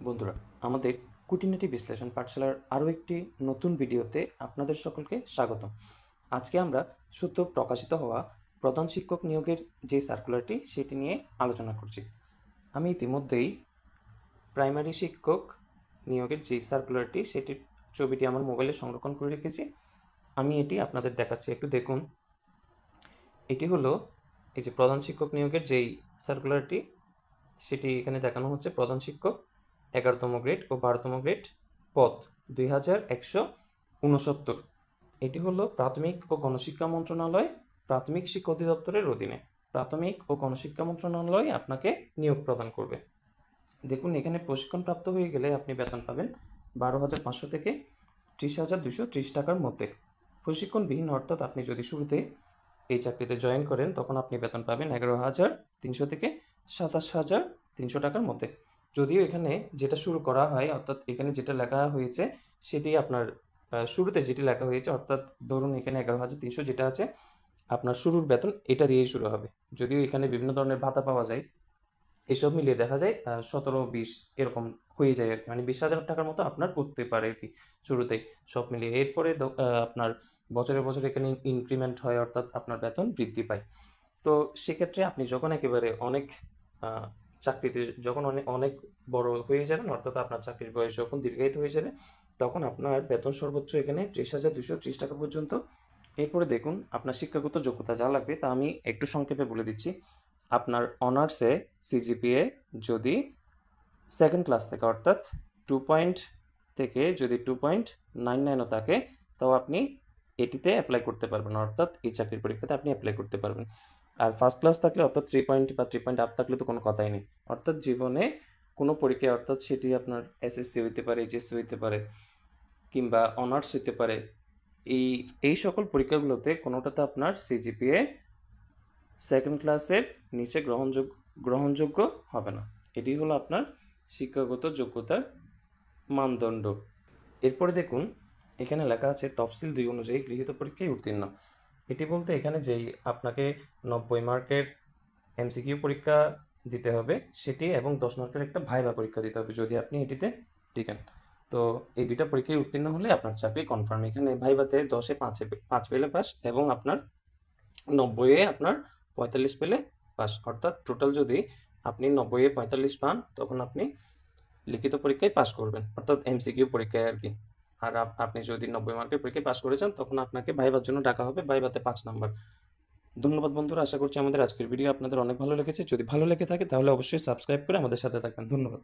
বন্ধুরা, আমাদের খুঁটিনাটি বিশ্লেষণ পাঠশালার আরও একটি নতুন ভিডিওতে আপনাদের সকলকে স্বাগতম। আজকে আমরা সদ্য প্রকাশিত হওয়া প্রধান শিক্ষক নিয়োগের যে সার্কুলারটি সেটি নিয়ে আলোচনা করছি। আমি ইতিমধ্যেই প্রাইমারি শিক্ষক নিয়োগের যে সার্কুলারটি সেটির ছবিটি আমার মোবাইলে সংরক্ষণ করে রেখেছি। আমি এটি আপনাদের দেখাচ্ছি, একটু দেখুন। এটি হলো এই যে প্রধান শিক্ষক নিয়োগের যেই সার্কুলারটি, সেটি এখানে দেখানো হচ্ছে। প্রধান শিক্ষক 11তম গ্রেড ও 12তম গ্রেড পদ 2169। এটি হলো প্রাথমিক ও গণশিক্ষা মন্ত্রণালয়, প্রাথমিক শিক্ষা অধিদপ্তরের অধীনে। প্রাথমিক ও গণশিক্ষা মন্ত্রণালয় আপনাকে নিয়োগ প্রদান করবে। দেখুন, এখানে প্রশিক্ষণপ্রাপ্ত হয়ে গেলে আপনি বেতন পাবেন 12,500 থেকে 30,230 টাকার মধ্যে। প্রশিক্ষণবিহীন অর্থাৎ আপনি যদি শুরুতে এই চাকরিতে জয়েন করেন তখন আপনি বেতন পাবেন 11,300 থেকে 27,300 টাকার মধ্যে। যদিও এখানে যেটা শুরু করা হয়, অর্থাৎ এখানে যেটা লেখা হয়েছে সেটি আপনার শুরুতে যেটি লেখা হয়েছে, অর্থাৎ ধরুন এখানে 11,300 যেটা আছে, আপনার শুরুর বেতন এটা দিয়েই শুরু হবে। যদিও এখানে বিভিন্ন ধরনের ভাতা পাওয়া যায়, এসব মিলিয়ে দেখা যায় 17-20 এরকম হয়ে যায় আর কি, মানে 20,000 টাকার মতো আপনার পড়তে পারে আর কি শুরুতেই, সব মিলিয়ে। এরপরে আপনার বছরে বছরে এখানে ইনক্রিমেন্ট হয়, অর্থাৎ আপনার বেতন বৃদ্ধি পায়। তো সেক্ষেত্রে আপনি যখন একেবারে অনেক চাকরিতে যখন অনেক অনেক বড় হয়ে যাবেন, অর্থাৎ আপনার চাকরির বয়স যখন দীর্ঘায়িত হয়ে যাবে, তখন আপনার বেতন সর্বোচ্চ এখানে 30,230 টাকা পর্যন্ত। এরপরে দেখুন, আপনার শিক্ষাগত যোগ্যতা যা লাগবে তা আমি একটু সংক্ষেপে বলে দিচ্ছি। আপনার অনার্সে সিজিপিএ যদি সেকেন্ড ক্লাস থেকে, অর্থাৎ 2 পয়েন্ট থেকে যদি 2.99ও থাকে, তাও আপনি এটিতে অ্যাপ্লাই করতে পারবেন, অর্থাৎ এই চাকরির পরীক্ষাতে আপনি অ্যাপ্লাই করতে পারবেন। আর ফার্স্ট ক্লাস থাকলে, অর্থাৎ 3 পয়েন্ট বা 3 পয়েন্ট আপ থাকলে তো কোনো কথাই নেই। অর্থাৎ জীবনে কোনো পরীক্ষায়, অর্থাৎ সেটি আপনার এসএসসি হইতে পারে, এইচএসসি হইতে পারে, কিংবা অনার্স হইতে পারে, এই সকল পরীক্ষাগুলোতে কোনোটাতে আপনার সিজিপিএ সেকেন্ড ক্লাসের নিচে গ্রহণযোগ্য হবে না। এটি হলো আপনার শিক্ষাগত যোগ্যতার মানদণ্ড। এরপরে দেখুন, এখানে লেখা আছে তফসিল 2 অনুযায়ী গৃহীত পরীক্ষায় উত্তীর্ণ। এটি বলতে এখানে যেই আপনাকে 90 মার্কের এমসিকিউ পরীক্ষা দিতে হবে সেটি, এবং 10 মার্কের একটা ভাইভা পরীক্ষা দিতে হবে যদি আপনি এটিতে টিকেন। তো এই দুইটা পরীক্ষায় উত্তীর্ণ হলে আপনার চাকরি কনফার্ম। এখানে ভাইভাতে 10-এ 5 পেলে পাস, এবং আপনার 90-এ আপনার 45 পেলে পাস। অর্থাৎ টোটাল যদি আপনি 90-এ 45 পান, তখন আপনি লিখিত পরীক্ষায় পাস করবেন, অর্থাৎ এমসিকিউ পরীক্ষায় আর কি। আর আপনি যদি 90 মার্কের পরীক্ষায় পাস করেছেন, তখন আপনাকে ভাইভার জন্য ডাকা হবে, ভাইভাতে 5 নাম্বার। ধন্যবাদ বন্ধুরা, আশা করছি আমাদের আজকের ভিডিও আপনাদের অনেক ভালো লেগেছে। যদি ভালো লেগে থাকে তাহলে অবশ্যই সাবস্ক্রাইব করে আমাদের সাথে থাকবেন। ধন্যবাদ।